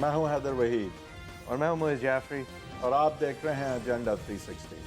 میں ہوں حیدر وحید اور میں ہوں معز جعفری اور آپ دیکھ رہے ہیں ایجنڈا 360۔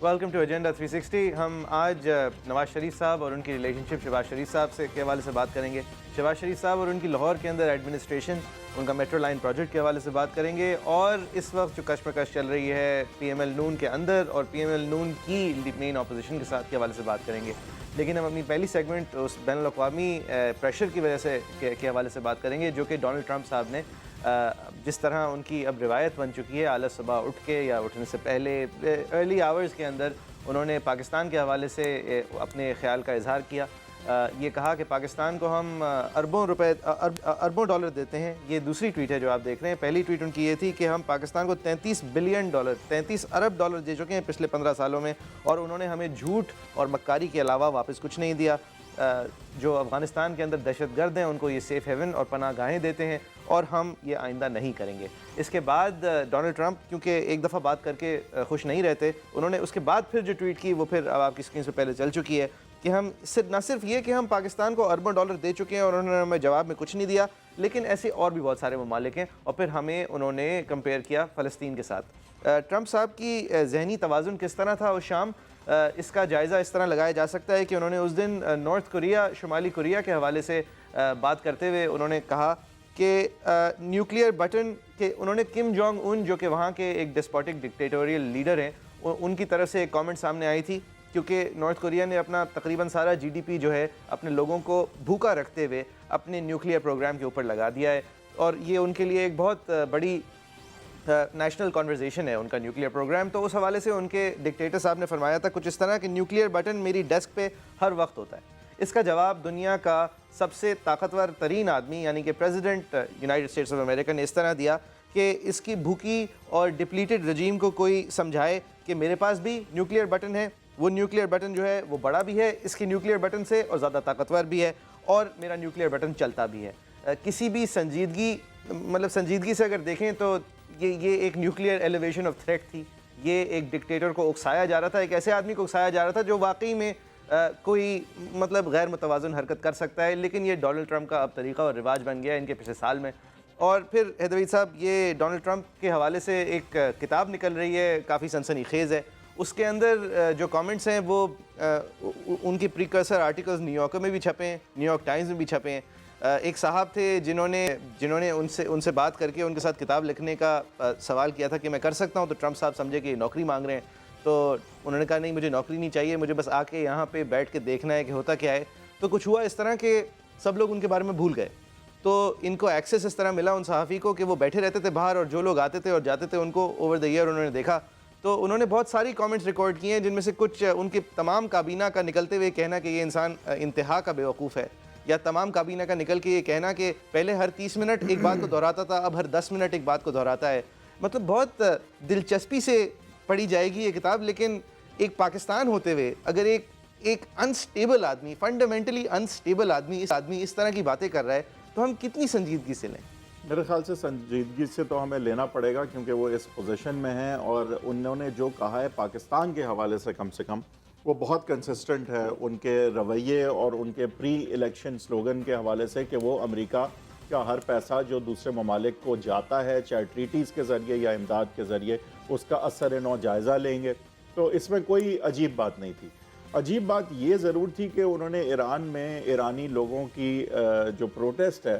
Welcome to agenda 360۔ ہم آج نواز شریف صاحب اور ان کی ریلیشن شپ شہباز شریف صاحب سے کے حوالے سے بات کریں گے، شہباز شریف صاحب اور ان کی لاہور کے اندر ایڈمنسٹریشن، ان کا میٹرو لائن پروجیکٹ کے حوالے سے بات کریں گے، اور اس وقت جو کشمکش چل رہی ہے پی ایم ایل نون کے اندر اور پی ایم ایل نون کی مین اپوزیشن کے ساتھ کے حوالے سے بات کریں گے۔ لیکن ہم اپنی پہلی سیگمنٹ اس بین الاقوامی پریشر کی وجہ سے کے حوالے سے بات کریں گے، جو کہ ڈونلڈ ٹرمپ صاحب نے جس طرح ان کی اب روایت بن چکی ہے، اعلیٰ صبح اٹھ کے یا اٹھنے سے پہلے ارلی آورز کے اندر انہوں نے پاکستان کے حوالے سے اپنے خیال کا اظہار کیا۔ یہ کہا کہ پاکستان کو ہم اربوں ڈالر دیتے ہیں۔ یہ دوسری ٹویٹ ہے جو آپ دیکھ رہے ہیں۔ پہلی ٹویٹ ان کی یہ تھی کہ ہم پاکستان کو 33 بلین ڈالر 33 ارب ڈالر دے چکے ہیں پچھلے 15 سالوں میں، اور انہوں نے ہمیں جھوٹ اور مکاری کے علاوہ واپس کچھ نہیں دیا۔ جو افغانستان کے اندر دہشت گرد ہیں ان کو یہ سیف ہیون اور پناہ گاہیں دیتے ہیں، اور ہم یہ آئندہ نہیں کریں گے۔ اس کے بعد ڈونلڈ ٹرمپ کیونکہ ایک دفعہ بات کر کے خوش نہیں رہتے، انہوں نے اس کے بعد پھر جو ٹویٹ کی وہ پھر اب آپ کی اسکرین سے پہلے چل چکی ہے کہ ہم نہ صرف یہ کہ ہم پاکستان کو اربوں ڈالر دے چکے ہیں اور انہوں نے ہمیں جواب میں کچھ نہیں دیا، لیکن ایسے اور بھی بہت سارے ممالک ہیں، اور پھر ہمیں انہوں نے کمپیئر کیا فلسطین کے ساتھ۔ ٹرمپ صاحب کی ذہنی توازن کس طرح تھا اس شام، اس کا جائزہ اس طرح لگایا جا سکتا ہے کہ انہوں نے اس دن نارتھ کوریا، شمالی کوریا کے حوالے سے بات کرتے ہوئے انہوں نے کہا کہ نیوکلیئر بٹن کہ انہوں نے کم جونگ ان جو کہ وہاں کے ایک ڈسپوٹک ڈکٹیٹوریل لیڈر ہیں، ان کی طرف سے ایک کامنٹ سامنے آئی تھی، کیونکہ نارتھ کوریا نے اپنا تقریباً سارا جی ڈی پی جو ہے اپنے لوگوں کو بھوکا رکھتے ہوئے اپنے نیوکلیئر پروگرام کے اوپر لگا دیا ہے، اور یہ ان کے لیے ایک بہت بڑی نیشنل کانورزیشن ہے ان کا نیوکلیئر پروگرام۔ تو اس حوالے سے ان کے ڈکٹیٹر صاحب نے فرمایا تھا کچھ اس طرح کہ نیوکلیئر بٹن میری ڈیسک پہ ہر وقت ہوتا ہے۔ اس کا جواب دنیا کا سب سے طاقتور ترین آدمی یعنی کہ president United States of America نے اس طرح دیا کہ اس کی بھوکی اور ڈپلیٹڈ رجیم کو کوئی سمجھائے کہ میرے پاس بھی نیوکلیئر بٹن ہے، وہ نیوکلیئر بٹن جو ہے وہ بڑا بھی ہے اس کی نیوکلیئر بٹن سے اور زیادہ طاقتور بھی ہے، اور میرا نیوکلیئر بٹن چلتا بھی ہے۔ کسی بھی سنجیدگی سے اگر دیکھیں تو یہ ایک نیوکلیئر ایلیویشن آف تھریٹ تھی۔ یہ ایک ڈکٹیٹر کو اکسایا جا رہا تھا، ایک ایسے آدمی کو اکسایا جا رہا تھا جو واقعی میں کوئی غیر متوازن حرکت کر سکتا ہے، لیکن یہ ڈونلڈ ٹرمپ کا اب طریقہ اور رواج بن گیا ہے ان کے پچھلے سال میں۔ اور پھر حیدر وحید صاحب، یہ ڈونلڈ ٹرمپ کے حوالے سے ایک کتاب نکل رہی ہے، کافی سنسنی خیز ہے۔ اس کے اندر جو کامنٹس ہیں وہ ان کی پریکرسر آرٹیکلز نیو یارکر میں بھی چھپے ہیں، نیو یارک ٹائمز میں بھی چھپے ہیں۔ ایک صاحب تھے جنہوں نے ان سے بات کر کے ان کے ساتھ کتاب لکھنے کا سوال کیا تھا کہ میں کر سکتا ہوں، تو ٹرمپ صاحب سمجھے کہ نوکری مانگ رہے ہیں، تو انہوں نے کہا نہیں مجھے نوکری نہیں چاہیے، مجھے بس آ کے یہاں پہ بیٹھ کے دیکھنا ہے کہ ہوتا کیا ہے۔ تو کچھ ہوا اس طرح کہ سب لوگ ان کے بارے میں بھول گئے، تو ان کو ایکسیس اس طرح ملا ان صحافی کو کہ وہ بیٹھے رہتے تھے باہر، اور جو لوگ آتے تھے اور جاتے تھے ان کو اوور دا ایئر انہوں نے دیکھا۔ تو انہوں نے بہت ساری کامنٹس ریکارڈ کیے ہیں، جن میں سے کچھ ان کی تمام کابینہ کا نکلتے ہوئے کہنا کہ یہ انسان انتہا کا بیوقوف ہے، یا تمام کابینہ کا نکل کے یہ کہنا کہ پہلے ہر 30 منٹ ایک بات کو دہراتا تھا، اب ہر 10 منٹ ایک بات کو دہراتا ہے۔ مطلب بہت دلچسپی سے پڑھی جائے گی یہ کتاب، لیکن ایک پاکستان ہوتے ہوئے اگر ایک انسٹیبل آدمی، فنڈامنٹلی انسٹیبل آدمی اس طرح کی باتیں کر رہا ہے تو ہم کتنی سنجیدگی سے لیں؟ میرے خیال سے سنجیدگی سے تو ہمیں لینا پڑے گا، کیونکہ وہ اس پوزیشن میں ہیں، اور انہوں نے جو کہا ہے پاکستان کے حوالے سے کم وہ بہت کنسسٹنٹ ہے ان کے رویے اور ان کے پری الیکشن سلوگن کے حوالے سے کہ وہ امریکہ کا ہر پیسہ جو دوسرے ممالک کو جاتا ہے، چاہے ٹریٹیز کے ذریعے یا امداد کے ذریعے، اس کا اثر نو جائزہ لیں گے۔ تو اس میں کوئی عجیب بات نہیں تھی۔ عجیب بات یہ ضرور تھی کہ انہوں نے ایران میں ایرانی لوگوں کی جو پروٹیسٹ ہے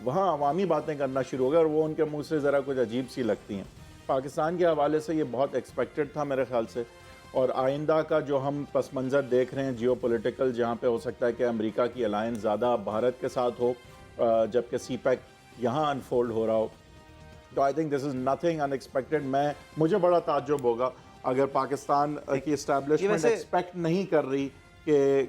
وہاں عوامی باتیں کرنا شروع ہو گئے، اور وہ ان کے منہ سے ذرا کچھ عجیب سی لگتی ہیں۔ پاکستان کے حوالے سے یہ بہت ایکسپیکٹڈ تھا میرے خیال سے، اور آئندہ کا جو ہم پس منظر دیکھ رہے ہیں جیو پولیٹیکل، جہاں پہ ہو سکتا ہے کہ امریکہ کی الائنس زیادہ بھارت کے ساتھ ہو، جبکہ سی پیک یہاں انفولڈ ہو رہا ہو، تو I think this is nothing in expected. مجھے بڑا تعجب ہوگا اگر پاکستان کی اسٹیبلشمنٹ ایکسپیکٹ نہیں کر رہی کہ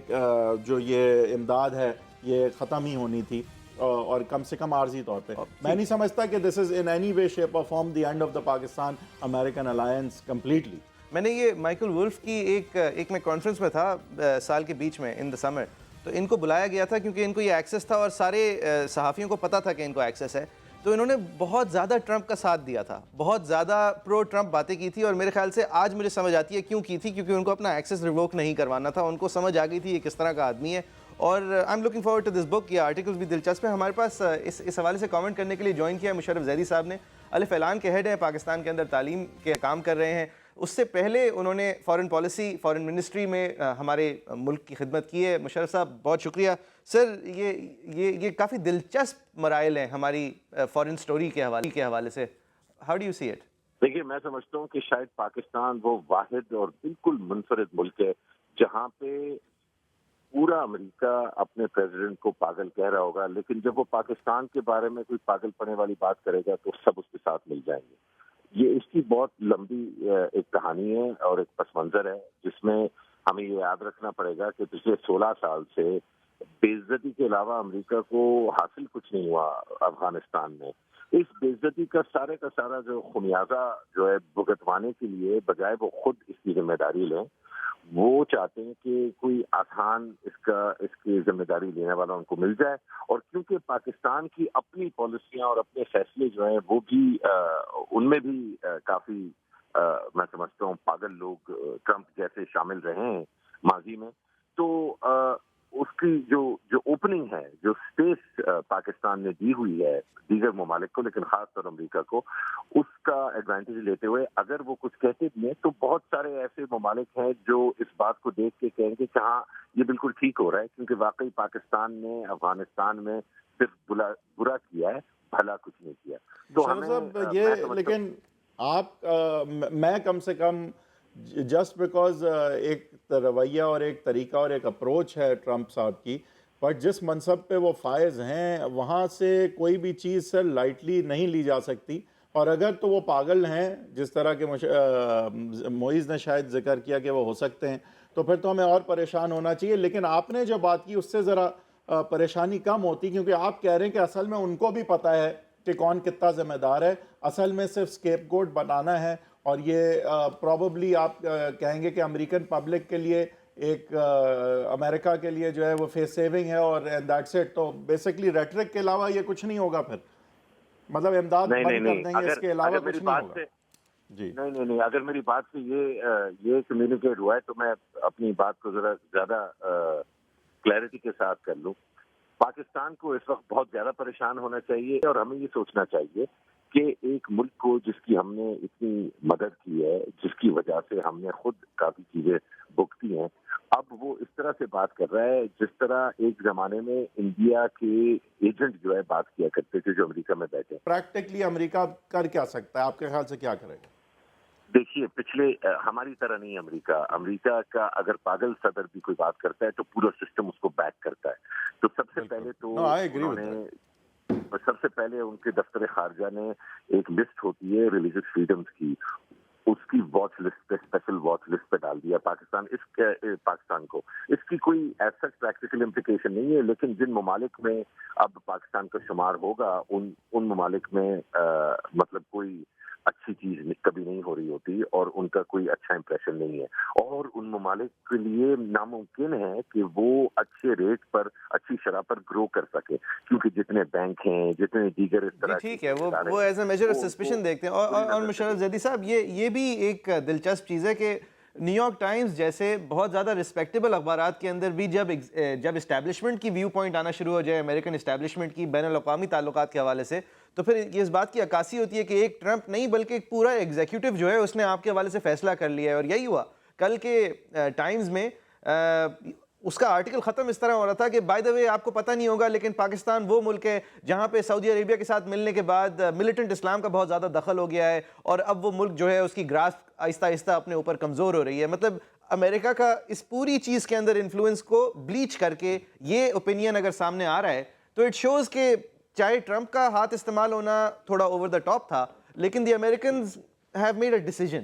جو یہ امداد ہے یہ ختم ہی ہونی تھی، اور کم سے کم عارضی طور پہ میں نہیں سمجھتا کہ دس از ان اینی وے شیپ اور form the end of the Pakistan American alliance completely. میں نے یہ مائیکل وولف کی ایک میں کانفرنس میں تھا سال کے بیچ میں ان دا سمر, تو ان کو بلایا گیا تھا کیونکہ ان کو یہ ایکسیس تھا اور سارے صحافیوں کو پتہ تھا کہ ان کو ایکسیس ہے, تو انہوں نے بہت زیادہ ٹرمپ کا ساتھ دیا تھا, بہت زیادہ پرو ٹرمپ باتیں کی تھی, اور میرے خیال سے آج مجھے سمجھ آتی ہے کیوں کی تھی, کیونکہ ان کو اپنا ایکسیس ریووک نہیں کروانا تھا. ان کو سمجھ آ گئی تھی یہ کس طرح کا آدمی ہے. اور I am looking forward to this book. یہ آرٹیکلس بھی دلچسپ ہیں. ہمارے پاس اس حوالے سے کامنٹ کرنے کے لیے جوائن کیا ہے مشرف زیدی صاحب نے. الف اعلان کے ہیڈ ہیں, پاکستان کے اندر تعلیم کے کام کر رہے ہیں. اس سے پہلے انہوں نے فارن پالیسی, فارن منسٹری میں ہمارے ملک کی خدمت کی ہے. مشرف صاحب بہت شکریہ. سر یہ کافی دلچسپ مراحل ہیں ہماری فارن سٹوری کے حوالے سے. How do you see it? دیکھیے, میں سمجھتا ہوں کہ شاید پاکستان وہ واحد اور بالکل منفرد ملک ہے جہاں پہ پورا امریکہ اپنے پریزیڈنٹ کو پاگل کہہ رہا ہوگا, لیکن جب وہ پاکستان کے بارے میں کوئی پاگل پنے والی بات کرے گا تو سب اس کے ساتھ مل جائیں گے. یہ اس کی بہت لمبی ایک کہانی ہے اور ایک پس منظر ہے جس میں ہمیں یہ یاد رکھنا پڑے گا کہ پچھلے 16 سال سے بے عزتی کے علاوہ امریکہ کو حاصل کچھ نہیں ہوا افغانستان میں. اس بے عزتی کا سارا جو خمیازہ جو ہے بھگتوانے کے لیے بجائے وہ خود اس کی ذمہ داری لیں, وہ چاہتے ہیں کہ کوئی آسان اس کی ذمہ داری لینے والا ان کو مل جائے. اور کیونکہ پاکستان کی اپنی پالیسیاں اور اپنے فیصلے جو ہیں وہ بھی ان میں بھی کافی میں سمجھتا ہوں پاگل لوگ ٹرمپ جیسے شامل رہے ہیں ماضی میں, تو اس کی جو اوپننگ ہے, جو اسپیس پاکستان نے دی ہوئی ہے دیگر ممالک کو, لیکن خاص طور امریکہ کو, اس کا ایڈوانٹیج لیتے ہوئے اگر وہ کچھ کہتے بھی ہیں تو بہت سارے ایسے ممالک ہیں جو اس بات کو دیکھ کے کہیں گے کہ ہاں یہ بالکل ٹھیک ہو رہا ہے, کیونکہ واقعی پاکستان نے افغانستان میں صرف برا کیا ہے, بھلا کچھ نہیں کیا. تو ہمیں یہ لیکن آپ میں کم سے کم جسٹ بیکاز ایک رویہ اور ایک طریقہ اور ایک اپروچ ہے ٹرمپ صاحب کی, بٹ جس منصب پہ وہ فائز ہیں وہاں سے کوئی بھی چیز سر لائٹلی نہیں لی جا سکتی. اور اگر تو وہ پاگل ہیں جس طرح کے معیز نے شاید ذکر کیا کہ وہ ہو سکتے ہیں, تو پھر تو ہمیں اور پریشان ہونا چاہیے. لیکن آپ نے جو بات کی اس سے ذرا پریشانی کم ہوتی, کیونکہ آپ کہہ رہے ہیں کہ اصل میں ان کو بھی پتہ ہے کہ کون کتنا ذمہ دار ہے, اصل میں صرف اسکیپ گوٹ بنانا ہے. اور یہ پروبیبلی آپ کہیں گے کہ امریکن پبلک کے لیے ایک امریکہ کے لیے جو ہے وہ فیس سیونگ ہے اور دیٹس اٹ. تو بیسکلی ریٹرک کے علاوہ یہ کچھ نہیں ہوگا, پھر مطلب امداد بند کر دیں گے, اس کے علاوہ کچھ نہیں ہوگا. جی نہیں, اگر میری بات سے یہ کمیونیکیٹ ہوا ہے تو میں اپنی بات کو ذرا زیادہ کلیئرٹی کے ساتھ کر لوں. پاکستان کو اس وقت بہت زیادہ پریشان ہونا چاہیے اور ہمیں یہ سوچنا چاہیے کہ ایک ملک کو جس کی ہم نے اتنی مدد کی ہے, جس کی وجہ سے ہم نے خود کافی چیزیں بھگتی ہیں, اب وہ اس طرح سے بات کر رہا ہے جس طرح ایک زمانے میں انڈیا کے ایجنٹ جو ہے بات کیا کرتے تھے جو امریکہ میں بیٹھے. پریکٹیکلی امریکہ کر کیا سکتا ہے, آپ کے خیال سے کیا کرے گا؟ دیکھیے, پچھلے ہماری طرح نہیں امریکہ کا اگر پاگل صدر بھی کوئی بات کرتا ہے تو پورا سسٹم اس کو بیک کرتا ہے. تو سب سے پہلے تو انہوں نے سب سے پہلے ان کے دفتر خارجہ نے ایک لسٹ ہوتی ہے ریلیجس فریڈمز کی, اس کی واچ لسٹ پہ, اسپیشل واچ لسٹ پہ ڈال دیا پاکستان کو. اس کی کوئی ایسا پریکٹیکل امپلیکیشن نہیں ہے, لیکن جن ممالک میں اب پاکستان کا شمار ہوگا ان ممالک میں مطلب کوئی اچھی چیز کبھی نہیں ہو رہی ہوتی اور ان کا کوئی اچھا امپریشن نہیں ہے, اور ان ممالک کے لیے ناممکن ہے کہ وہ اچھے ریٹ پر, اچھی شرح پر گرو کر سکے, کیونکہ جتنے بینک ہیں, جتنے دیگر اس طرح ٹھیک ہے, وہ as a measure of suspicion دیکھتے ہیں. اور مشرف زیدی صاحب یہ بھی ایک دلچسپ چیز ہے کہ نیو یارک ٹائمز جیسے بہت زیادہ رسپیکٹیبل اخبارات کے اندر بھی جب اسٹیبلشمنٹ کی ویو پوائنٹ آنا شروع ہو جائے امریکن اسٹیبلشمنٹ کی بین الاقوامی تعلقات کے حوالے سے, تو پھر یہ اس بات کی عکاسی ہوتی ہے کہ ایک ٹرمپ نہیں بلکہ ایک پورا ایگزیکیوٹو جو ہے اس نے آپ کے حوالے سے فیصلہ کر لیا ہے. اور یہی ہوا کل کے ٹائمز میں, اس کا آرٹیکل ختم اس طرح ہو رہا تھا کہ بائی دا وے آپ کو پتہ نہیں ہوگا لیکن پاکستان وہ ملک ہے جہاں پہ سعودی عربیہ کے ساتھ ملنے کے بعد ملیٹنٹ اسلام کا بہت زیادہ دخل ہو گیا ہے, اور اب وہ ملک جو ہے اس کی گراسپ آہستہ آہستہ اپنے اوپر کمزور ہو رہی ہے. مطلب امریکہ کا اس پوری چیز کے اندر انفلوئنس کو بلیچ کر کے یہ اوپینین اگر سامنے آ رہا ہے تو اٹ شوز کہ چاہے ٹرمپ کا ہاتھ استعمال ہونا تھوڑا اوور دا ٹاپ تھا, لیکن the Americans have made a decision.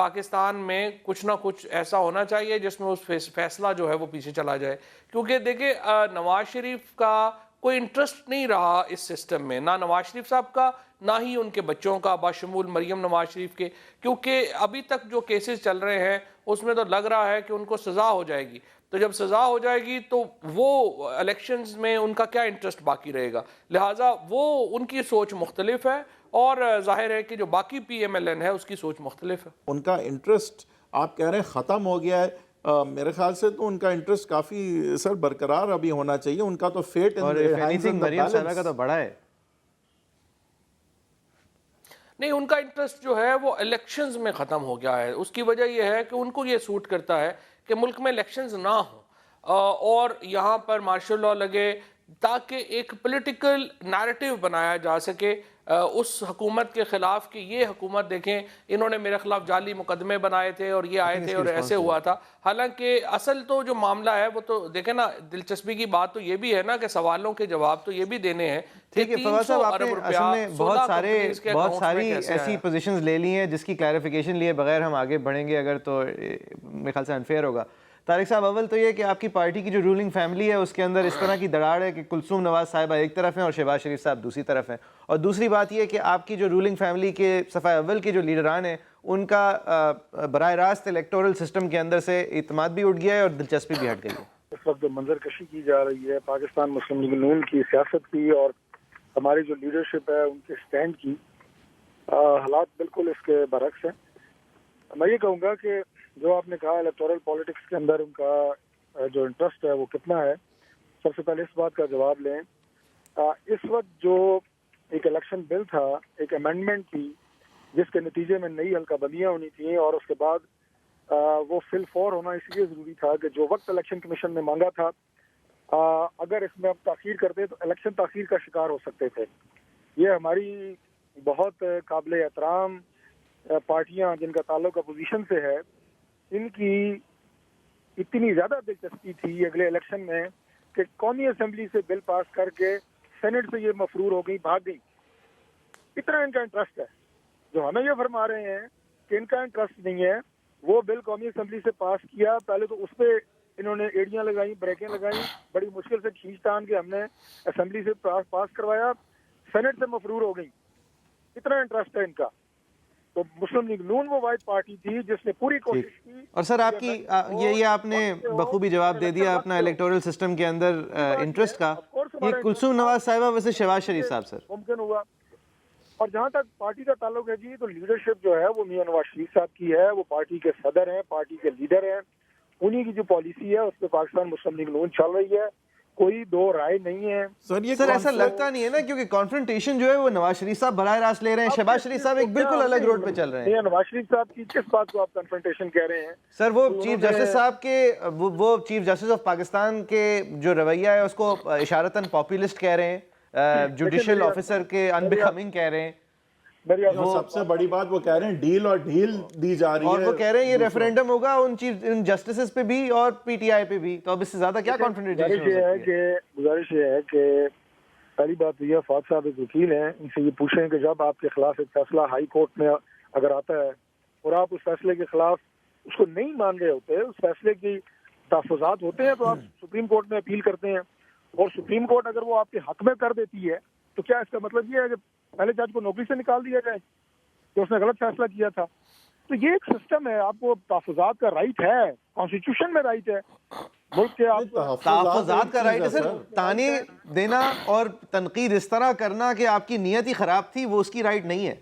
Pakistan میں کچھ نہ کچھ ایسا ہونا چاہیے جس میں اس فیصلہ جو ہے وہ پیچھے چلا جائے. کیونکہ دیکھیں نواز شریف کا کوئی انٹرسٹ نہیں رہا اس سسٹم میں، نہ نواز شریف صاحب کا نہ ہی ان کے بچوں کا بشمول مریم نواز شریف کے، کیونکہ ابھی تک جو کیسز چل رہے ہیں اس میں تو لگ رہا ہے کہ ان کو سزا ہو جائے گی. تو جب سزا ہو جائے گی تو وہ الیکشنز میں ان کا کیا انٹرسٹ باقی رہے گا؟ لہٰذا وہ ان کی سوچ مختلف ہے اور ظاہر ہے کہ جو باقی پی ایم ایل این ہے اس کی سوچ مختلف ہے. ان کا انٹرسٹ آپ کہہ رہے ہیں ختم ہو گیا ہے، میرے خیال سے تو ان کا انٹرسٹ کافی سر برقرار ابھی ہونا چاہیے. ان کا تو فیٹ اور مریم صاحبہ کا تو بڑا ہے. نہیں، ان کا انٹرسٹ جو ہے وہ الیکشنز میں ختم ہو گیا ہے. اس کی وجہ یہ ہے کہ ان کو یہ سوٹ کرتا ہے کہ ملک میں الیکشنز نہ ہوں اور یہاں پر مارشل لاء لگے تاکہ ایک پولیٹیکل نیریٹو بنایا جا سکے اس حکومت کے خلاف کہ یہ حکومت دیکھیں انہوں نے میرے خلاف جعلی مقدمے بنائے تھے اور یہ آئے تھے اور ایسے ہوا تھا. حالانکہ اصل تو جو معاملہ ہے وہ تو دیکھیں نا، دلچسپی کی بات تو یہ بھی ہے نا کہ سوالوں کے جواب تو یہ بھی دینے ہیں. ٹھیک ہے فواد صاحب، آپ نے اصل میں بہت ساری ایسی پوزیشنز لے لی ہیں جس کی کلیریفیکیشن لیے بغیر ہم آگے بڑھیں گے اگر تو میرے خیال سے انفیئر ہوگا. طارق صاحب، اول تو یہ کہ آپ کی پارٹی کی جو رولنگ فیملی ہے اس کے اندر اس طرح کی دراڑ ہے کہ کلثوم نواز صاحبہ ایک طرف ہیں اور شہباز شریف صاحب دوسری طرف ہیں، اور دوسری بات یہ کہ آپ کی جو رولنگ فیملی کے صفحہ اول کے جو لیڈران ہیں ان کا براہ راست الیکٹورل سسٹم کے اندر سے اعتماد بھی اٹھ گیا ہے اور دلچسپی بھی ہٹ گئی ہے. اس وقت جو منظر کشی کی جا رہی ہے پاکستان مسلم لیگ نون کی سیاست کی اور ہماری جو لیڈرشپ ہے ان کے سٹینڈ کی، حالات بالکل اس کے برعکس ہیں. میں یہ کہوں گا کہ جو آپ نے کہا الیکٹورل پالیٹکس کے اندر ان کا جو انٹرسٹ ہے وہ کتنا ہے، سب سے پہلے اس بات کا جواب لیں. اس وقت جو ایک الیکشن بل تھا، ایک امینڈمنٹ تھی جس کے نتیجے میں نئی حلقہ بندیاں ہونی تھیں اور اس کے بعد وہ فل فور ہونا اس لیے ضروری تھا کہ جو وقت الیکشن کمیشن نے مانگا تھا اگر اس میں اب تاخیر کرتے تو الیکشن تاخیر کا شکار ہو سکتے تھے. یہ ہماری بہت قابل احترام پارٹیاں جن کا تعلق اپوزیشن سے ہے، ان کی اتنی زیادہ دلچسپی تھی اگلے الیکشن میں کہ قومی اسمبلی سے بل پاس کر کے سینٹ سے یہ مفرور ہو گئی، بھاگ گئی. اتنا ان کا انٹرسٹ ہے. جو ہمیں یہ فرما رہے ہیں کہ ان کا انٹرسٹ نہیں ہے، وہ بل قومی اسمبلی سے پاس کیا، پہلے تو اس پہ انہوں نے ایڑیاں لگائیں، بریکیں لگائیں، بڑی مشکل سے کھینچ تان کے ہم نے اسمبلی سے پاس کروایا، سینٹ سے مفرور ہو گئی. اتنا انٹرسٹ ہے ان کا. تو مسلم لیگ نون وہ واحد پارٹی تھی جس نے پوری کوشش کی. اور سر آپ کی یہ آپ نے بخوبی جواب دے دیا اپنا الیکٹورل سسٹم کے اندر انٹرسٹ کا. یہ کلثوم نواز صاحبہ ویسے شہباز شریف صاحب سر ممکن ہوا. اور جہاں تک پارٹی کا تعلق ہے جی، تو لیڈرشپ جو ہے وہ میاں نواز شریف صاحب کی ہے. وہ پارٹی کے صدر ہیں، پارٹی کے لیڈر ہیں. انہی کی جو پالیسی ہے اس پہ پاکستان مسلم لیگ نون چل رہی ہے، کوئی دو رائے نہیں ہے. سر ایسا لگتا نہیں ہے نا، کیونکہ کانفرنٹیشن جو ہے وہ نواز شریف صاحب براہ راست لے رہے ہیں، شہباز شریف صاحب ایک بالکل الگ روڈ پہ چل رہے ہیں. نواز شریف صاحب کی کس بات کو آپ کنفرنٹیشن کہہ رہے ہیں؟ سر وہ چیف جسٹس صاحب کے وہ چیف جسٹس آف پاکستان کے جو رویہ ہے اس کو اشارتاً پاپولسٹ کہہ رہے ہیں، جوڈیشل آفیسر کے انبیکمنگ کہہ رہے ہیں. سب سے بڑی بات وہ کہہ رہے ہیں ڈیل اور ڈھیل دی جا رہی ہے، اور وہ کہہ رہے ہیں یہ ریفرینڈم ہوگا ان جسٹسز پہ بھی اور پی ٹی آئی پہ بھی. تو اب اس سے زیادہ کیا کانفرنٹیشن ہو سکتی ہے؟ گزارش یہ ہے کہ پہلی بات تو یہ فواد صاحب ایک وکیل ہیں، ان سے یہ پوچھیں کہ جب آپ کے خلاف ایک فیصلہ ہائی کورٹ میں اگر آتا ہے اور آپ اس فیصلے کے خلاف اس کو نہیں مان رہے ہوتے، اس فیصلے کی تحفظات ہوتے ہیں، تو آپ سپریم کورٹ میں اپیل کرتے ہیں اور سپریم کورٹ اگر وہ آپ کے حق میں کر دیتی ہے تو کیا اس کا مطلب یہ ہے کہ پہلے جج کو نوکری سے نکال دیا جائے کہ اس نے غلط فیصلہ کیا تھا؟ تو یہ ایک سسٹم ہے، آپ کو تحفظات کا رائٹ ہے، کانسٹیٹیوشن میں رائٹ ہے ملک کے. آپ تحفظات کا رائٹ ہے سر. طعنے دینا اور تنقید اس طرح کرنا کہ آپ کی نیت ہی خراب تھی، وہ اس کی رائٹ نہیں ہے.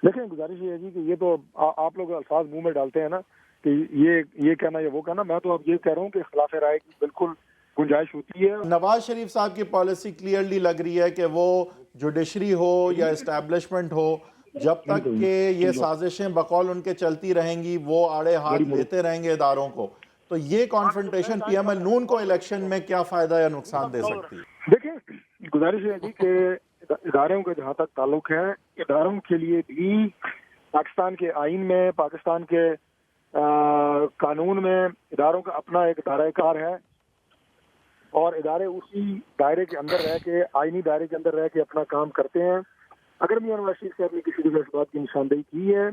دیکھیں گزارش یہ ہے جی کہ یہ تو آپ لوگ الفاظ منہ میں ڈالتے ہیں نا کہ یہ کہنا یا وہ کہنا. میں تو اب یہ کہہ رہا ہوں کہ خلاف رائے کی بالکل گنجائش ہوتی ہے. نواز شریف صاحب کی پالیسی کلیئرلی لگ رہی ہے کہ وہ جوڈیشری ہو یا اسٹیبلشمنٹ ہو، جب تک کہ یہ سازشیں بقول ان کے چلتی رہیں گی وہ آڑے ہاتھ لیتے رہیں گے اداروں کو. تو یہ کانفرنٹیشن پی ایم ایل نون کو الیکشن میں کیا فائدہ یا نقصان دے سکتی ہے؟ دیکھیں گزارش ہے جی کہ اداروں کا جہاں تک تعلق ہے، اداروں کے لیے بھی پاکستان کے آئین میں، پاکستان کے قانون میں اداروں کا اپنا ایک دائرہ کار ہے اور ادارے اسی دائرے کے اندر رہ کے، آئینی دائرے کے اندر رہ کے اپنا کام کرتے ہیں. اگر میاں نواز شریف صاحب نے کسی جگہ اس بات کی نشاندہی کی ہے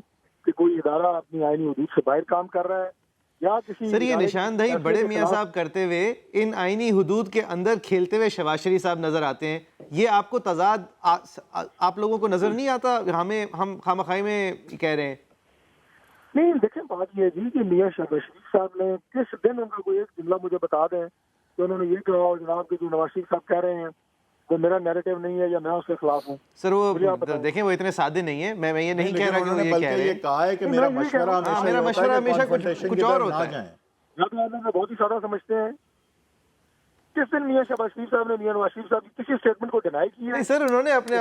کہ کوئی ادارہ اپنی آئینی حدود سے باہر کام کر رہا ہے یا کسی سر یہ نشاندہی بڑے میاں صاحب کرتے ہوئے ان آئینی حدود کے اندر کھیلتے ہوئے شہباز شریف صاحب نظر آتے ہیں. یہ آپ کو تضاد آپ لوگوں کو نظر نہیں آتا؟ ہم خامخائی میں کہہ رہے ہیں. نہیں دیکھیں بات یہ جی کہ میاں شہباز شریف صاحب نے کس دن ان کا کوئی ایک جملہ مجھے بتا دیں کہ انہوں نے یہ کہا اور جناب کہ جو نواز شریف صاحب کہہ رہے ہیں وہ میرا نیریٹو نہیں ہے یا میں اس کے خلاف ہوں. سر وہ دیکھیں وہ اتنے سادے نہیں ہیں. میں یہ نہیں کہہ رہا کہ وہ یہ کہہ رہے ہیں. کہا ہے کہ میرا مشورہ ہمیشہ کچھ اور ہوتا ہے. بہت ہی سادہ سمجھتے ہیں. کس دن میاں شہباز شریف صاحب نے میاں نواز شریف صاحب کی کسی اسٹیٹمنٹ کو ڈینائی کیا ہے؟ سر انہوں نے اپنے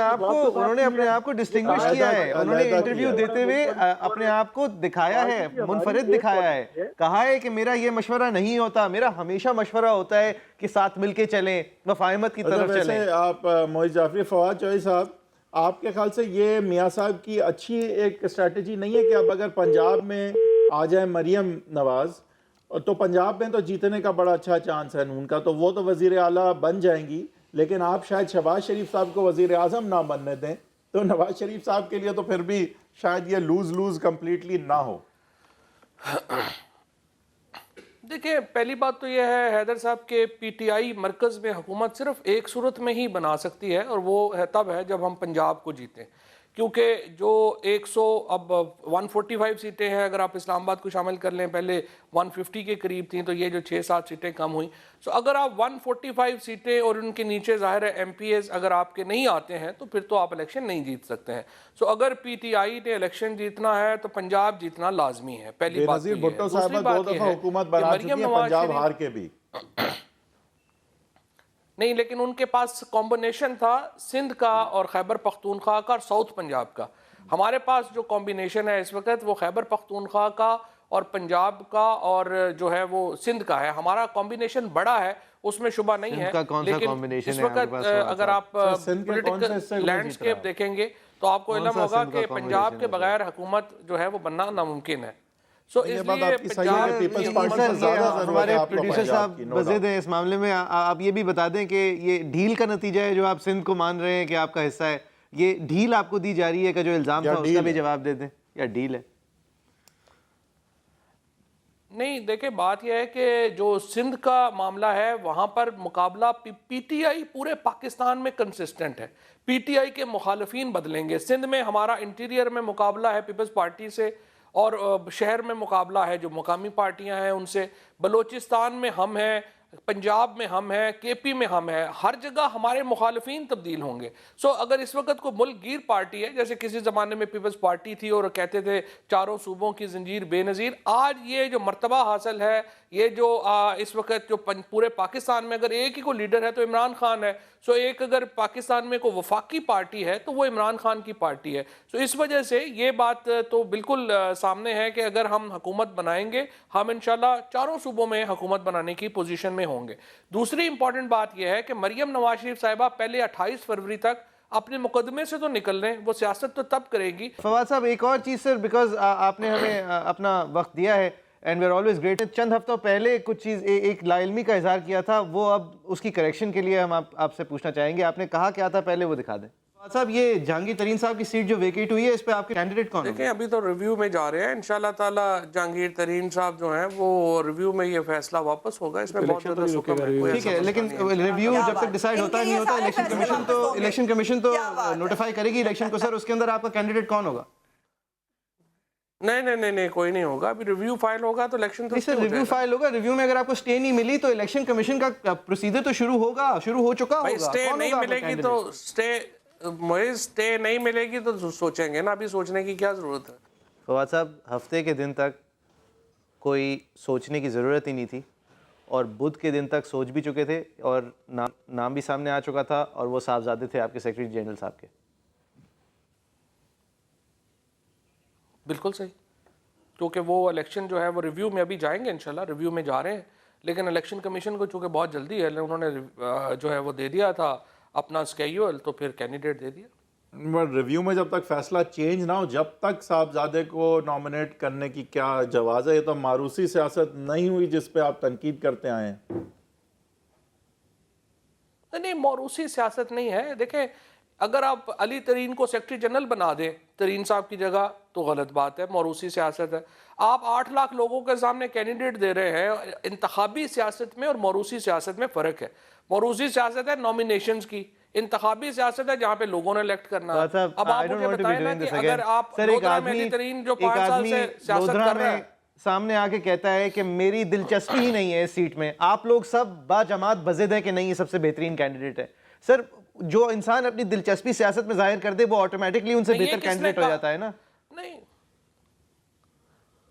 آپ کو ڈسٹنگوش کیا ہے. انہوں نے انٹرویو دیتے ہوئے اپنے آپ کو دکھایا ہے, منفرد دکھایا ہے. کہا ہے کہ میرا یہ مشورہ نہیں ہوتا, میرا ہمیشہ مشورہ ہوتا ہے کہ ساتھ مل کے چلیں, مفاہمت کی طرف چلیں. آپ معز جعفری فواد چوہدری صاحب, آپ کے خیال سے یہ میاں صاحب کی اچھی ایک اسٹریٹجی نہیں ہے کہ اب اگر پنجاب میں آ جائے مریم نواز تو پنجاب میں تو جیتنے کا بڑا اچھا چانس ہے نون کا, تو وہ تو وزیر اعلیٰ بن جائیں گی, لیکن آپ شاید شہباز شریف صاحب کو وزیر اعظم نہ بننے دیں تو نواز شریف صاحب کے لیے تو پھر بھی شاید یہ لوز کمپلیٹلی نہ ہو. دیکھیں پہلی بات تو یہ ہے حیدر صاحب کہ پی ٹی آئی مرکز میں حکومت صرف ایک صورت میں ہی بنا سکتی ہے, اور وہ تب ہے جب ہم پنجاب کو جیتیں, کیونکہ جو 145 سیٹیں ہیں, اگر آپ اسلام آباد کو شامل کر لیں, پہلے 150 کے قریب تھیں, تو یہ جو 6-7 سیٹیں کم ہوئیں. سو اگر آپ 145 سیٹیں اور ان کے نیچے ظاہر ہے ایم پی ایز اگر آپ کے نہیں آتے ہیں تو پھر تو آپ الیکشن نہیں جیت سکتے ہیں. سو اگر پی ٹی آئی نے الیکشن جیتنا ہے تو پنجاب جیتنا لازمی ہے. پہلی بات یہ ہے. بھٹو صاحبہ 2 دفعہ حکومت بنا چکی ہیں پنجاب ہار کے بھی نہیں, لیکن ان کے پاس کمبینیشن تھا سندھ کا اور خیبر پختونخوا کا اور ساؤتھ پنجاب کا. ہمارے پاس جو کمبینیشن ہے اس وقت وہ خیبر پختونخوا کا اور پنجاب کا اور جو ہے وہ سندھ کا ہے. ہمارا کمبینیشن بڑا ہے, اس میں شبہ نہیں ہے, لیکن اس وقت اگر آپ پولیٹیکل لینڈسکیپ دیکھیں گے تو آپ کو علم ہوگا کہ پنجاب کے بغیر حکومت جو ہے وہ بننا ناممکن ہے. سو اس لیے ہمارے پروڈیوسر صاحب بزد ہیں اس معاملے میں. آپ یہ بھی بتا دیں کہ یہ ڈھیل کا نتیجہ ہے جو آپ سندھ کو مان رہے ہیں کہ آپ کا حصہ ہے, یہ ڈھیل آپ کو دی جا رہی ہے کہ جو الزام تھا اس کا بھی جواب دے دیں, یا ڈھیل ہے؟ نہیں دیکھیں بات یہ ہے کہ جو سندھ کا معاملہ ہے وہاں پر مقابلہ پی ٹی آئی پورے پاکستان میں کنسسٹنٹ ہے. پی ٹی آئی کے مخالفین بدلیں گے. سندھ میں ہمارا انٹیریئر میں مقابلہ ہے پیپلز پارٹی سے, اور شہر میں مقابلہ ہے جو مقامی پارٹیاں ہیں ان سے. بلوچستان میں ہم ہیں, پنجاب میں ہم ہیں, کے پی میں ہم ہیں, ہر جگہ ہمارے مخالفین تبدیل ہوں گے. سو اگر اس وقت کو ملک گیر پارٹی ہے, جیسے کسی زمانے میں پیپلز پارٹی تھی اور کہتے تھے چاروں صوبوں کی زنجیر بے نظیر, آج یہ جو مرتبہ حاصل ہے, یہ جو اس وقت جو پورے پاکستان میں اگر ایک ہی کو لیڈر ہے تو عمران خان ہے. سو ایک اگر پاکستان میں کوئی وفاقی پارٹی ہے تو وہ عمران خان کی پارٹی ہے. سو اس وجہ سے یہ بات تو بالکل سامنے ہے کہ اگر ہم حکومت بنائیں گے, ہم انشاءاللہ چاروں صوبوں میں حکومت بنانے کی پوزیشن میں ہوں گے. دوسری امپورٹنٹ بات یہ ہے کہ مریم نواز شریف صاحبہ پہلے 28 فروری تک اپنے مقدمے سے تو نکل رہے ہیں, وہ سیاست تو تب کرے گی. فواد صاحب ایک اور چیز سر, بیکاز آپ نے ہمیں اپنا وقت دیا ہے and we are always great. چند ہفتوں پہلے کچھ چیز ایک لا علمی کا اظہار کیا تھا, وہ اب اس کی کریکشن کے لیے ہم آپ سے پوچھنا چاہیں گے. آپ نے کہا کیا تھا پہلے وہ دکھا دیں. فواد صاحب یہ جہانگیر ترین صاحب کی سیٹ جو ویکیٹ ہوئی ہے اس پہ آپ کے کینڈیڈیٹ کون ہیں؟ دیکھیں ابھی تو ریویو میں جا رہے ہیں, انشاءاللہ تعالی جہانگیر ترین صاحب جو ہیں وہ ریویو میں یہ فیصلہ واپس ہوگا. اس میں بہت زیادہ سکم ہے, ٹھیک ہے, لیکن ریویو جب تک ڈیسائیڈ ہوتا نہیں ہوتا, الیکشن کمیشن تو نوٹیفائی کرے گی الیکشن کو. سر اس کے اندر آپ کا کینڈیڈیٹ کون ہوگا؟ نہیں کوئی نہیں ہوگا. ابھی ریویو فائل ہوگا تو الیکشن تو سر ریویو فائل ہوگا. ریویو میں اگر آپ کو سٹے نہیں ملی تو الیکشن کمیشن کا پروسیجر تو شروع ہو چکا ہوگا. سٹے نہیں ملے گی تو سٹے نہیں ملے گی تو سوچیں گے نا, ابھی سوچنے کی کیا ضرورت ہے. فواد صاحب ہفتے کے دن تک کوئی سوچنے کی ضرورت ہی نہیں تھی, اور بدھ کے دن تک سوچ بھی چکے تھے, اور نام بھی سامنے آ چکا تھا, اور وہ صاحبزادے تھے آپ کے سیکرٹری جنرل صاحب کے. بالکل صحیح, کیونکہ وہ الیکشن جو ہے وہ ریویو میں ابھی جائیں گے, انشاءاللہ ریویو میں جا رہے ہیں, لیکن الیکشن کمیشن کو چونکہ بہت جلدی ہے, انہوں نے جو ہے وہ دے دیا تھا اپنا سکیجول, تو پھر کینڈیڈیٹ دے دیا. ریویو میں جب تک فیصلہ چینج نہ ہو, جب تک صاحبزادے کو نامنیٹ کرنے کی کیا جواز ہے؟ یہ تو ماروسی سیاست نہیں ہوئی جس پہ آپ تنقید کرتے آئے ہیں. نہیں موروثی سیاست نہیں ہے. دیکھیں اگر آپ علی ترین کو سیکرٹری جنرل بنا دیں ترین صاحب کی جگہ تو غلط بات ہے، موروثی سیاست ہے. آپ 8 لاکھ لوگوں کے سامنے کینڈیڈیٹ دے رہے ہیں. انتخابی سیاست میں اور موروثی سیاست میں فرق ہے. موروثی سیاست ہے نامینیشنز کی، انتخابی سیاست ہے جہاں پہ لوگوں نے الیکٹ کرنا ہے. اب آپ مجھے بتائیں نا کہ اگر آپ لودھرا میں علی ترین جو 5 سال سے سیاست کر رہا ہے سامنے آ کے کہتا ہے کہ میری دلچسپی ہی نہیں ہے اس سیٹ میں، آپ لوگ سب با جماعت بضد ہے کہ نہیں یہ سب سے بہترین کینڈیڈیٹ ہے. سر جو انسان اپنی دلچسپی سیاست میں ظاہر کر دے وہ آٹومیٹکلی ان سے بہتر کینڈیڈیٹ ہو جاتا ہے نا.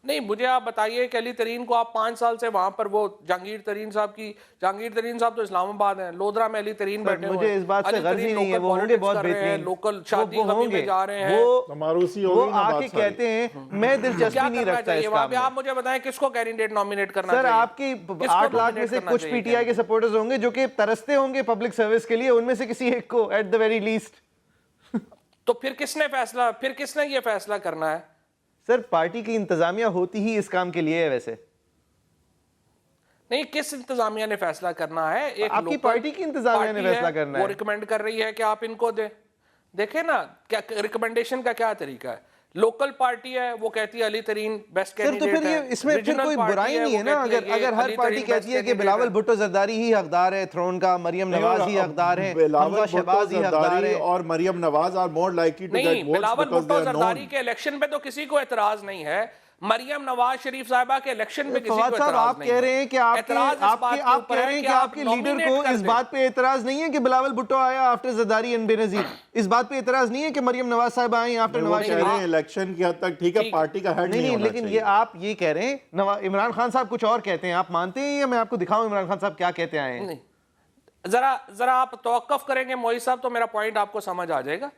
نہیں مجھے آپ بتائیے کہ علی ترین کو آپ 5 سال سے وہاں پر وہ جہانگیر ترین صاحب تو اسلام آباد ہیں، لودھرا میں علی ترین بیٹھے ہوئے ہیں. مجھے اس بات سے غرض ہی نہیں ہے، وہ ہوں گے بہت بہترین، لوکل شادی غمی میں جا رہے ہیں، وہ آ کے کہتے ہیں میں دلچسپی نہیں رکھتا اس کام میں. آپ مجھے بتائیں کس کو کینڈیڈیٹ نامینیٹ کرنا سر چاہیے؟ آپ کی 8 لاکھ میں سے کچھ پی ٹی آئی کے سپورٹرز ہوں گے جو کہ ترستے ہوں گے پبلک سروس کے لیے، ان میں سے کسی ایک کو ایٹ دا ویری لیسٹ. تو پھر کس نے یہ فیصلہ کرنا ہے؟ سر پارٹی کی انتظامیہ ہوتی ہی اس کام کے لیے ہے. ویسے نہیں، کس انتظامیہ نے فیصلہ کرنا ہے؟ ایک آپ کی پارٹی کی انتظامیہ نے فیصلہ کرنا ہے. وہ ریکمینڈ کر رہی ہے کہ آپ ان کو دیں. دیکھیں نا کیا ریکمینڈیشن کا کیا طریقہ ہے. لوکل پارٹی ہے وہ کہتی ہے علی ترین بیسٹ کینڈیڈیٹ ہے. سر تو پھر یہ اس میں پھر کوئی برائی نہیں ہے نا اگر ہر پارٹی کہتی ہے کہ بلاول بھٹو زرداری ہی حقدار ہے تھرون کا، مریم نواز ہی حقدار ہے، حمزہ شہباز ہی حقدار ہے، اور Maryam Nawaz are more likely to get votes. نہیں، بلاول بھٹو زرداری کے الیکشن پہ تو کسی کو اعتراض نہیں ہے. مریم نواز شریف صاحبہ کے الیکشن پہ کسی کو اعتراض نہیں ہے. آپ کہہ رہے ہیں کہ آپ کہہ رہے ہیں کہ آپ کے لیڈر کو اس بات پہ اعتراض نہیں ہے کہ بلاول بھٹو آیا آفٹر زرداری اینڈ بے نظیر، اس بات پہ اعتراض نہیں ہے کہ مریم نواز صاحبہ آئیں آفٹر نواز شریف. الیکشن کی حد تک ٹھیک ہے، پارٹی کا ہیڈ نہیں ہونا چاہیے. لیکن یہ آپ یہ کہہ رہے ہیں عمران خان صاحب کچھ اور کہتے ہیں، آپ مانتے ہیں یا میں آپ کو دکھاؤں عمران خان صاحب کیا کہتے آئے ہیں؟ ذرا آپ توقف کریں گے موئی صاحب تو میرا پوائنٹ آپ کو سمجھ آ جائے گا.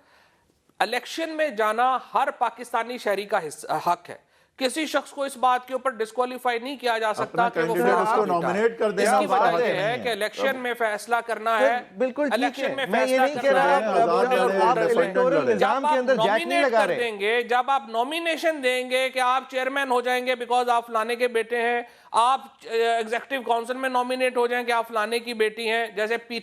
الیکشن میں جانا ہر پاکستانی شہری کا حق ہے. کسی شخص کو اس بات کے اوپر ڈسکوالیفائی نہیں کیا جا سکتا کہ وہ نامینیٹ کر دیں. اس کی وجہ یہ ہے کہ الیکشن میں فیصلہ کرنا ہے. بالکل ٹھیک ہے، میں یہ نہیں کہہ رہا آپ الیکٹورل نظام کے اندر جیک نہیں لگا رہے. جب آپ نومینیشن دیں گے کہ آپ چیئرمین ہو جائیں گے بیکاز آپ فلانے کے بیٹے ہیں، آپ ایگزیکٹو کونسل میں نومینیٹ ہو جائیں کہ آپ فلانے کی بیٹی ہیں، جیسے پی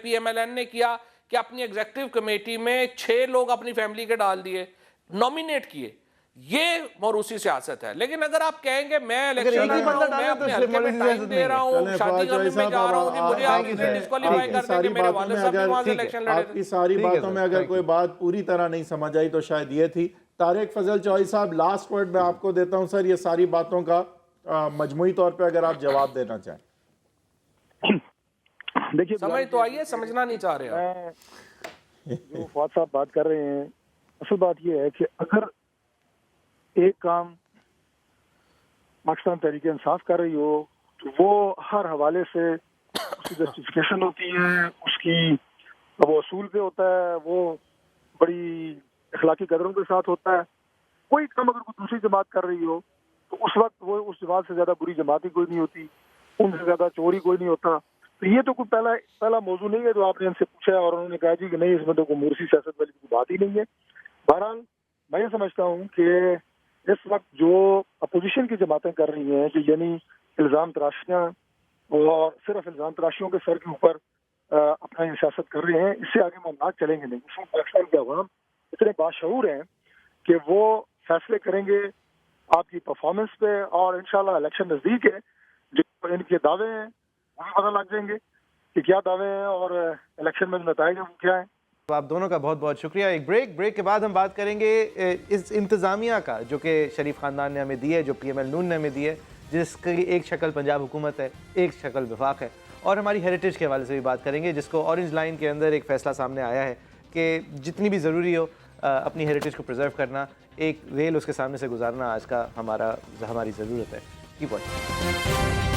ایم ایل این نے کیا کہ اپنی ایگزیکٹو کمیٹی میں 6 لوگ اپنی فیملی کے ڈال دیے، نومینیٹ کیے. یہ موروثی سیاست ہے. لیکن اگر آپ کہیں گے میں الیکشن میں اپنے حلقے میں ٹائم دے رہا ہوں، شادی غمی میں جا رہا ہوں، مجھے آپ ڈسکوالیفائی کر دیں کہ میرے والد صاحب بھی وہاں سے الیکشن لڑے تھے. آپ کی ساری باتوں میں اگر کوئی بات پوری طرح نہیں سمجھ آئی تو شاید یہ تھی. طارق فضل چوہی صاحب لاسٹ ورڈ میں آپ کو دیتا ہوں سر، یہ ساری باتوں کا مجموعی طور پہ اگر آپ جواب دینا چاہیں. دیکھیے سمجھ تو آئیے، سمجھنا نہیں چاہ رہے جو فواد صاحب بات کر رہے ہیں، اصل بات یہ ہے کہ اگر ایک کام پاکستان تحریک انصاف کر رہی ہو تو وہ ہر حوالے سے اس کی جسٹیفیکیشن ہوتی ہے، اس کی وہ اصول پہ ہوتا ہے، وہ بڑی اخلاقی قدروں کے ساتھ ہوتا ہے. کوئی کام اگر کوئی دوسری جماعت کر رہی ہو تو اس وقت وہ اس جماعت سے زیادہ بری جماعت ہی کوئی نہیں ہوتی، ان سے زیادہ چوری کوئی نہیں ہوتا. تو یہ تو کوئی پہلا موضوع نہیں ہے جو آپ نے ان سے پوچھا اور انہوں نے کہا جی کہ نہیں اس میں تو کوئی موروثی سیاست والی کوئی بات ہی نہیں ہے. بہرحال میں یہ سمجھتا ہوں کہ اس وقت جو اپوزیشن کی جماعتیں کر رہی ہیں کہ یعنی الزام تراشیاں اور صرف الزام تراشیوں کے سر کے اوپر اپنا یہ سیاست کر رہے ہیں، اس سے آگے معاملات چلیں گے نہیں. اس میں پاکستان کے عوام اتنے باشعور ہیں کہ وہ فیصلے کریں گے آپ کی پرفارمنس پہ، اور انشاءاللہ الیکشن نزدیک ہے، جو ان کے دعوے ہیں وہ بھی پتہ لگ جائیں گے کہ کیا دعوے ہیں اور الیکشن میں جو نتائج ہیں وہ کیا ہیں. آپ دونوں کا بہت بہت شکریہ. ایک بریک کے بعد ہم بات کریں گے اس انتظامیہ کا جو کہ شریف خاندان نے ہمیں دی ہے، جو پی ایم ایل نون نے ہمیں دی ہے، جس کی ایک شکل پنجاب حکومت ہے، ایک شکل وفاق ہے. اور ہماری ہیریٹیج کے حوالے سے بھی بات کریں گے، جس کو اورنج لائن کے اندر ایک فیصلہ سامنے آیا ہے کہ جتنی بھی ضروری ہو اپنی ہیریٹیج کو پرزرو کرنا، ایک ریل اس کے سامنے سے گزارنا آج کا ہماری ضرورت ہے. Keep watching.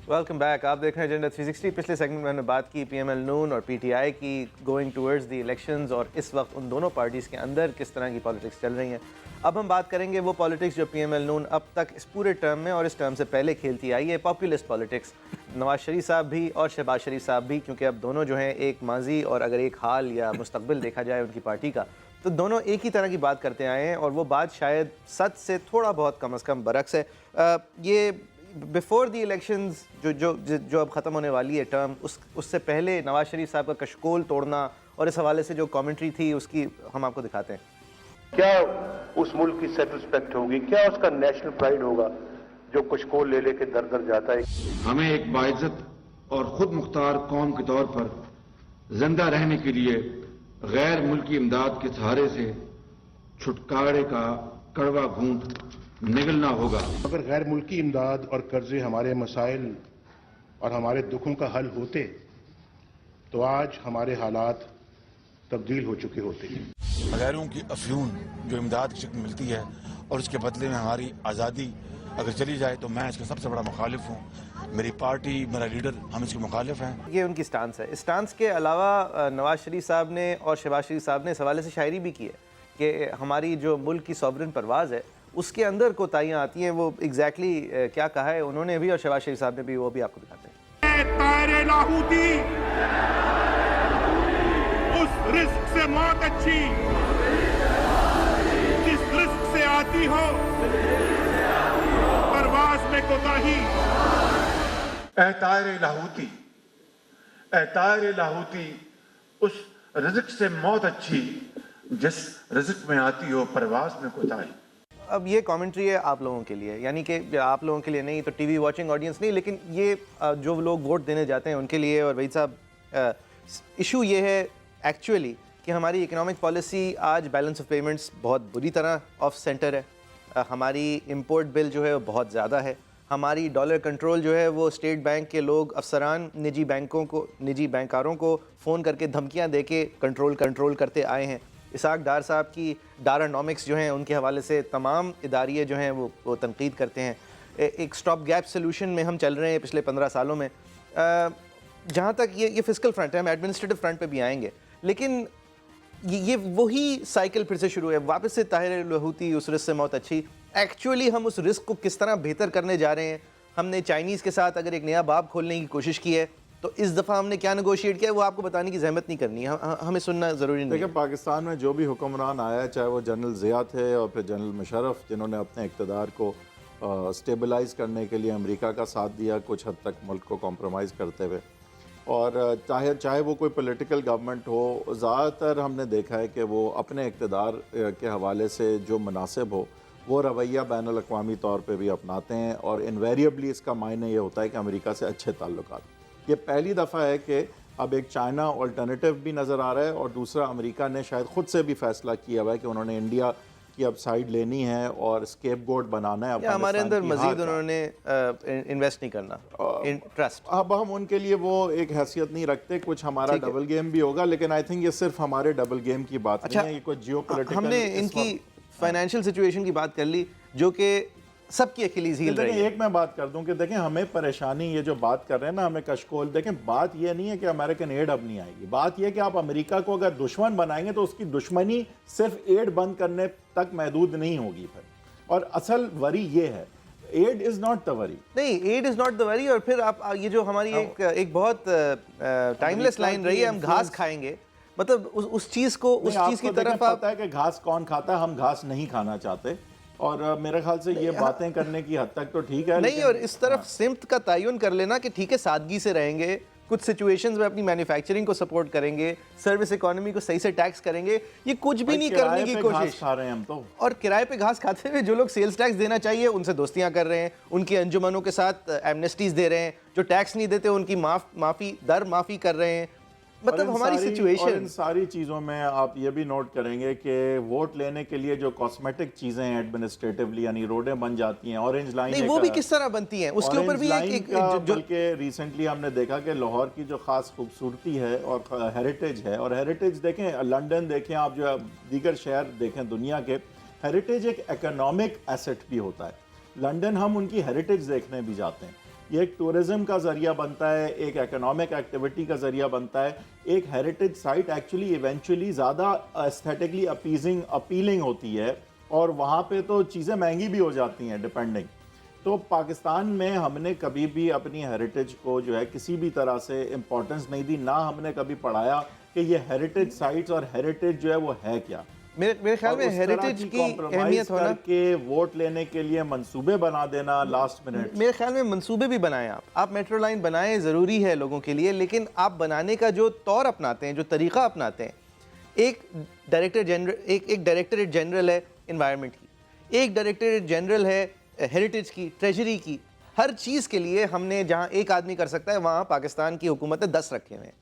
Welcome back. آپ دیکھ رہے ہیں ایجنڈا 360. پچھلے سیگمنٹ میں ہم نے بات کی پی ایم ایل نون اور پی ٹی آئی کی گوئنگ ٹورڈز دی الیکشنز، اور اس وقت ان دونوں پارٹیز کے اندر کس طرح کی پالیٹکس چل رہی ہیں. اب ہم بات کریں گے وہ پالیٹکس جو پی ایم ایل نون اب تک اس پورے ٹرم میں اور اس ٹرم سے پہلے کھیلتی آئی ہے، پاپولسٹ پالیٹکس. نواز شریف صاحب بھی اور شہباز شریف صاحب بھی، کیونکہ اب دونوں جو ہیں ایک ماضی اور اگر ایک حال یا مستقبل دیکھا جائے ان کی پارٹی کا، تو دونوں ایک ہی طرح کی بات کرتے آئے ہیں اور وہ بات شاید سچ سے تھوڑا بہت کم از کم برعکس ہے. یہ بیفور دی الیکشنز جو اب ختم ہونے والی ہے ٹرم، اس سے پہلے نواز شریف صاحب کا کشکول توڑنا اور اس حوالے سے جو کامنٹری تھی اس کی ہم آپ کو دکھاتے ہیں. کیا اس ملک کی سیلف رسپیکٹ ہوگی، کیا اس کا نیشنل پرائڈ ہوگا جو کشکول لے لے کے در در جاتا ہے. ہمیں ایک باعزت اور خود مختار قوم کے طور پر زندہ رہنے کے لیے غیر ملکی امداد کے سہارے سے چھٹکارے کا کڑوا گھونٹ نگلنا ہوگا. اگر غیر ملکی امداد اور قرضے ہمارے مسائل اور ہمارے دکھوں کا حل ہوتے تو آج ہمارے حالات تبدیل ہو چکے ہوتے ہیں. غیروں کی افیون جو امداد کی شکل ملتی ہے اور اس کے بدلے میں ہماری آزادی اگر چلی جائے تو میں اس کا سب سے بڑا مخالف ہوں. میری پارٹی، میرا لیڈر، ہم اس کے مخالف ہیں. یہ ان کی سٹانس ہے. سٹانس کے علاوہ نواز شریف صاحب نے اور شہباز شریف صاحب نے اس حوالے سے شاعری بھی کی ہے کہ ہماری جو ملک کی سوورن پرواز ہے اس کے اندر کوتاہیاں آتی ہیں. وہ ایگزیکٹلی کیا کہا ہے انہوں نے بھی اور شہباز شریف صاحب نے بھی، وہ بھی آپ کو دکھاتے ہیں. طائر لاہوتی، اس رزق سے موت اچھی جس رزق سے آتی ہو پرواز میں کوتاہی. اے طائر لاہوتی، اے طائر لاہوتی، اس رزق سے موت اچھی جس رزق میں آتی ہو پرواز میں کوتاہی. اب یہ کامنٹری ہے آپ لوگوں کے لیے، یعنی کہ آپ لوگوں کے لیے نہیں تو ٹی وی واچنگ آڈینس نہیں، لیکن یہ جو لوگ ووٹ دینے جاتے ہیں ان کے لیے. اور وحید صاحب ایشو یہ ہے ایکچولی کہ ہماری اکنامک پالیسی آج بیلنس آف پیمنٹس بہت بری طرح آف سینٹر ہے. ہماری امپورٹ بل جو ہے وہ بہت زیادہ ہے. ہماری ڈالر کنٹرول جو ہے وہ اسٹیٹ بینک کے لوگ افسران نجی بینکاروں کو فون کر کے دھمکیاں دے کے کنٹرول کرتے آئے ہیں. اسحاق ڈار صاحب کی ڈارانومکس جو ہیں ان کے حوالے سے تمام اداریے جو ہیں وہ تنقید کرتے ہیں. ایک سٹاپ گیپ سلوشن میں ہم چل رہے ہیں پچھلے 15 سالوں میں. جہاں تک یہ فسکل فرنٹ ہے، ہم ایڈمنسٹریٹو فرنٹ پہ بھی آئیں گے، لیکن یہ وہی سائیکل پھر سے شروع ہے واپس سے. طاہر لاہوتی، اس رزق سے موت اچھی. ایکچولی ہم اس رزق کو کس طرح بہتر کرنے جا رہے ہیں؟ ہم نے چائنیز کے ساتھ اگر ایک نیا باب کھولنے کی کوشش کی ہے تو اس دفعہ ہم نے کیا نیگوشیٹ کیا ہے وہ آپ کو بتانے کی زحمت نہیں کرنی ہے، ہمیں سننا ضروری نہیں ہے. دیکھیں پاکستان میں جو بھی حکمران آیا ہے، چاہے وہ جنرل ضیاء تھے اور پھر جنرل مشرف، جنہوں نے اپنے اقتدار کو سٹیبلائز کرنے کے لیے امریکہ کا ساتھ دیا کچھ حد تک ملک کو کمپرومائز کرتے ہوئے، اور چاہے وہ کوئی پولیٹیکل گورنمنٹ ہو، زیادہ تر ہم نے دیکھا ہے کہ وہ اپنے اقتدار کے حوالے سے جو مناسب ہو وہ رویہ بین الاقوامی طور پہ بھی اپناتے ہیں، اور انویریبلی اس کا معنی یہ ہوتا ہے کہ امریکہ سے اچھے تعلقات. یہ پہلی دفعہ ہے کہ اب ایک چائنا آلٹرنیٹیو بھی نظر آ رہا ہے، اور دوسرا امریکہ نے شاید خود سے بھی فیصلہ کیا ہوا ہے کہ انہوں نے انڈیا کی اب سائیڈ لینی ہے اور اسکیپ گوٹ بنانا ہے. ہمارے اندر مزید انہوں نے انویسٹ نہیں کرنا، ٹرسٹ. اب ہم ان کے لیے وہ ایک حیثیت نہیں رکھتے. کچھ ہمارا ڈبل گیم بھی ہوگا، لیکن آئی تھنک یہ صرف ہمارے ڈبل گیم کی بات نہیں ہے، یہ کوئی جیو پولیٹیکل. ہم نے ان کی فائنینشیل سچویشن کی بات کر لی جو کہ سب کی اکیلیز ہیل رہی ہے. ایک میں بات کر دوں کہ دیکھیں ہمیں پریشانی یہ جو بات کر رہے ہیں نا، ہمیں کشکول، دیکھیں بات یہ نہیں ہے کہ امریکن ایڈ اب نہیں آئے گی. بات یہ کہ آپ امریکہ کو اگر دشمن بنائیں گے تو اس کی دشمنی صرف ایڈ بند کرنے تک محدود نہیں ہوگی پھر. اور اصل وری یہ ہے، ایڈ از ناٹ دا وری. نہیں، ایڈ از ناٹ دا وری. اور پھر آپ یہ جو ہماری ایک بہت ٹائم لیس لائن رہی ہے، ہم گھاس کھائیں گے، مطلب اس چیز کی طرف پتہ ہے کہ گھاس کون کھاتا ہے. ہم گھاس نہیں کھانا چاہتے، اور میرے خیال سے یہ باتیں کرنے کی حد تک تو ٹھیک ہے نہیں. اور اس طرف سمت کا تعین کر لینا کہ ٹھیک ہے سادگی سے رہیں گے، کچھ سچویشنز میں اپنی مینوفیکچرنگ کو سپورٹ کریں گے، سروس اکانومی کو صحیح سے ٹیکس کریں گے، یہ کچھ بھی نہیں کرنے کی کوشش. کھا رہے ہیں ہم تو، اور کرائے پہ گھاس کھاتے ہوئے جو لوگ سیلز ٹیکس دینا چاہیے ان سے دوستیاں کر رہے ہیں، ان کی انجمنوں کے ساتھ ایمنسٹیز دے رہے ہیں، جو ٹیکس نہیں دیتے ان کی معافی کر رہے ہیں. مطلب ہماری سچویشن. ان ساری چیزوں میں آپ یہ بھی نوٹ کریں گے کہ ووٹ لینے کے لیے جو کاسمیٹک چیزیں ہیں ایڈمنسٹریٹیولی، یعنی روڈیں بن جاتی ہیں، اورنج لائن، نہیں وہ بھی کس طرح بنتی ہیں اس کے اوپر بھی بلکہ ریسنٹلی ہم نے دیکھا کہ لاہور کی جو خاص خوبصورتی ہے اور ہیریٹیج ہے، اور ہیریٹیج دیکھیں، لنڈن دیکھیں آپ، جو دیگر شہر دیکھیں دنیا کے، ہیریٹیج ایک اکنامک ایسٹ بھی ہوتا ہے. لنڈن ہم ان کی ہیریٹیج دیکھنے بھی جاتے ہیں. یہ ایک ٹورزم کا ذریعہ بنتا ہے، ایک اکنامک ایکٹیویٹی کا ذریعہ بنتا ہے. ایک ہیریٹیج سائٹ ایکچولی ایونچولی زیادہ ایستھیٹکلی اپیلنگ ہوتی ہے، اور وہاں پہ تو چیزیں مہنگی بھی ہو جاتی ہیں ڈیپینڈنگ. تو پاکستان میں ہم نے کبھی بھی اپنی ہیریٹیج کو جو ہے کسی بھی طرح سے امپورٹنس نہیں دی، نہ ہم نے کبھی پڑھایا کہ یہ ہیریٹیج سائٹس اور ہیریٹیج جو ہے وہ ہے کیا. میرے خیال میں ہیریٹیج کی اہمیت ہونا کہ ووٹ لینے کے لیے منصوبے بنا دینا لاسٹ منٹ. میرے خیال میں منصوبے بھی بنائیں آپ میٹرو لائن بنائیں, ضروری ہے لوگوں کے لیے, لیکن آپ بنانے کا جو طور اپناتے ہیں, جو طریقہ اپناتے ہیں, ایک ڈائریکٹریٹ جنرل ہے انوائرمنٹ کی, ایک ڈائریکٹریٹ جنرل ہے ہیریٹیج کی, ٹریجری کی. ہر چیز کے لیے ہم نے جہاں ایک آدمی کر سکتا ہے وہاں پاکستان کی حکومت نے 10 رکھے ہوئے ہیں.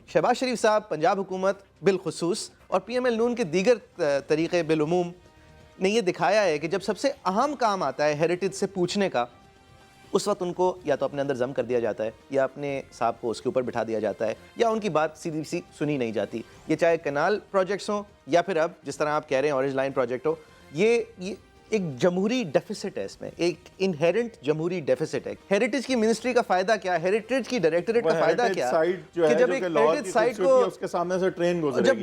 شہباز شریف صاحب پنجاب حکومت بالخصوص اور پی ایم ایل نون کے دیگر طریقے بالعموم نے یہ دکھایا ہے کہ جب سب سے اہم کام آتا ہے ہیریٹیج سے پوچھنے کا, اس وقت ان کو یا تو اپنے اندر ضم کر دیا جاتا ہے یا اپنے صاحب کو اس کے اوپر بٹھا دیا جاتا ہے, یا ان کی بات سیدھی سی سنی نہیں جاتی. یہ چاہے کنال پروجیکٹس ہوں یا پھر اب جس طرح آپ کہہ رہے ہیں اورنج لائن پروجیکٹ ہو, یہ ایک جمہوری ڈیفیسٹ ہے, اس میں ایک انہیرنٹ جمہوری ڈیفیسٹ ہے. ہیریٹیج کی منسٹری کا فائدہ کیا ہے, ہیریٹیج کی ڈائریکٹریٹ کا فائدہ کیا کہ جب ایک ہیریٹیج سائٹ کو اس کے سامنے سے ٹرین جب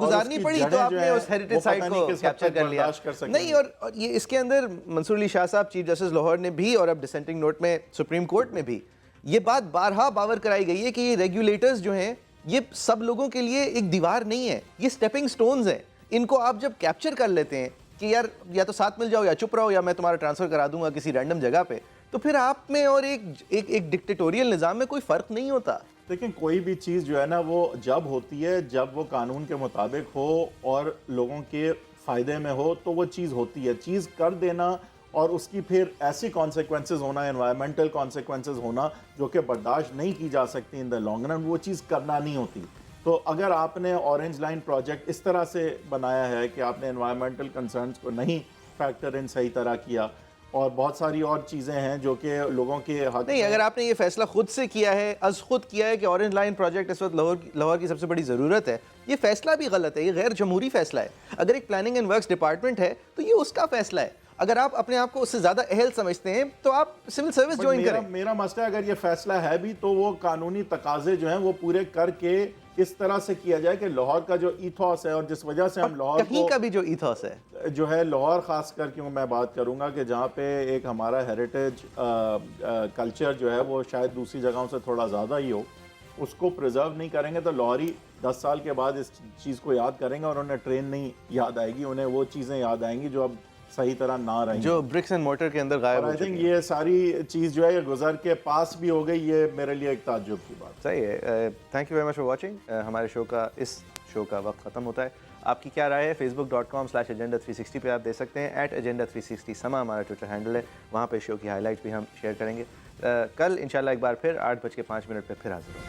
گزارنی پڑی تو آپ نے اس ہیریٹیج سائٹ کو کیپچر کر لیا. نہیں, اور یہ اس کے اندر منصور علی شاہ صاحب چیف جسٹس لاہور نے بھی اور اب ڈسینٹنگ نوٹ میں سپریم کورٹ میں بھی یہ بات بارہا باور کرائی گئی ہے کہ یہ ریگولیٹرز جو ہیں یہ سب لوگوں کے لیے ایک دیوار نہیں ہے, یہ سٹیپنگ سٹونز ہیں. ان کو آپ جب کیپچر کر لیتے ہیں کہ یار یا تو ساتھ مل جاؤ یا چپ رہو یا میں تمہارا ٹرانسفر کرا دوں گا کسی رینڈم جگہ پہ, تو پھر آپ میں اور ایک ڈکٹیٹوریل نظام میں کوئی فرق نہیں ہوتا. لیکن کوئی بھی چیز جو ہے نا وہ جب ہوتی ہے جب وہ قانون کے مطابق ہو اور لوگوں کے فائدے میں ہو تو وہ چیز ہوتی ہے. چیز کر دینا اور اس کی پھر ایسی کانسیکوینسز ہونا, انوائرمنٹل کانسیکوینسز ہونا جو کہ برداشت نہیں کی جا سکتی ان دا لانگ رن, وہ چیز کرنا نہیں ہوتی. تو اگر آپ نے اورنج لائن پروجیکٹ اس طرح سے بنایا ہے کہ آپ نے انوائرمنٹل کنسرنز کو نہیں فیکٹر ان صحیح طرح کیا, اور بہت ساری اور چیزیں ہیں جو کہ لوگوں کے حق نہیں, اگر آپ نے یہ فیصلہ خود سے کیا ہے, از خود کیا ہے کہ اورنج لائن پروجیکٹ اس وقت لاہور کی سب سے بڑی ضرورت ہے, یہ فیصلہ بھی غلط ہے, یہ غیر جمہوری فیصلہ ہے. اگر ایک پلاننگ اینڈ ورکس ڈپارٹمنٹ ہے تو یہ اس کا فیصلہ ہے. اگر آپ اپنے آپ کو اس سے زیادہ اہل سمجھتے ہیں تو آپ سول سروس جوائن کریں. میرا مسئلہ اگر یہ فیصلہ ہے بھی تو وہ قانونی تقاضے جو ہیں وہ پورے کر کے اس طرح سے کیا جائے کہ لاہور کا جو ایتھوس ہے اور جس وجہ سے ہم لاہور کہیں کا بھی جو ایتھوس ہے جو ہے لاہور خاص کر کیوں میں بات کروں گا کہ جہاں پہ ایک ہمارا ہیریٹیج کلچر جو ہے وہ شاید دوسری جگہوں سے تھوڑا زیادہ ہی ہو, اس کو پریزرو نہیں کریں گے تو لاہوری 10 سال کے بعد اس چیز کو یاد کریں گے اور انہیں ٹرین نہیں یاد آئے گی, انہیں وہ چیزیں یاد آئیں گی جو اب صحیح طرح نہ رہیں, جو برکس اینڈ مورٹر کے اندر غائب ہو چکی ہیں. یہ ساری چیز جو ہے یہ گزر کے پاس بھی ہو گئی, یہ میرے لیے ایک تعجب کی بات. صحیح ہے. Thank you very much for watching. ہمارے اس شو کا وقت ختم ہوتا ہے. آپ کی کیا رائے ہے facebook.com/agenda360 پہ آپ دے سکتے ہیں. @agenda360 سما ہمارا ٹویٹر ہینڈل ہے, وہاں پہ شو کی ہائی لائٹ بھی ہم شیئر کریں گے. کل انشاءاللہ ایک بار پھر 8:05 پہ پھر حاضر ہوں.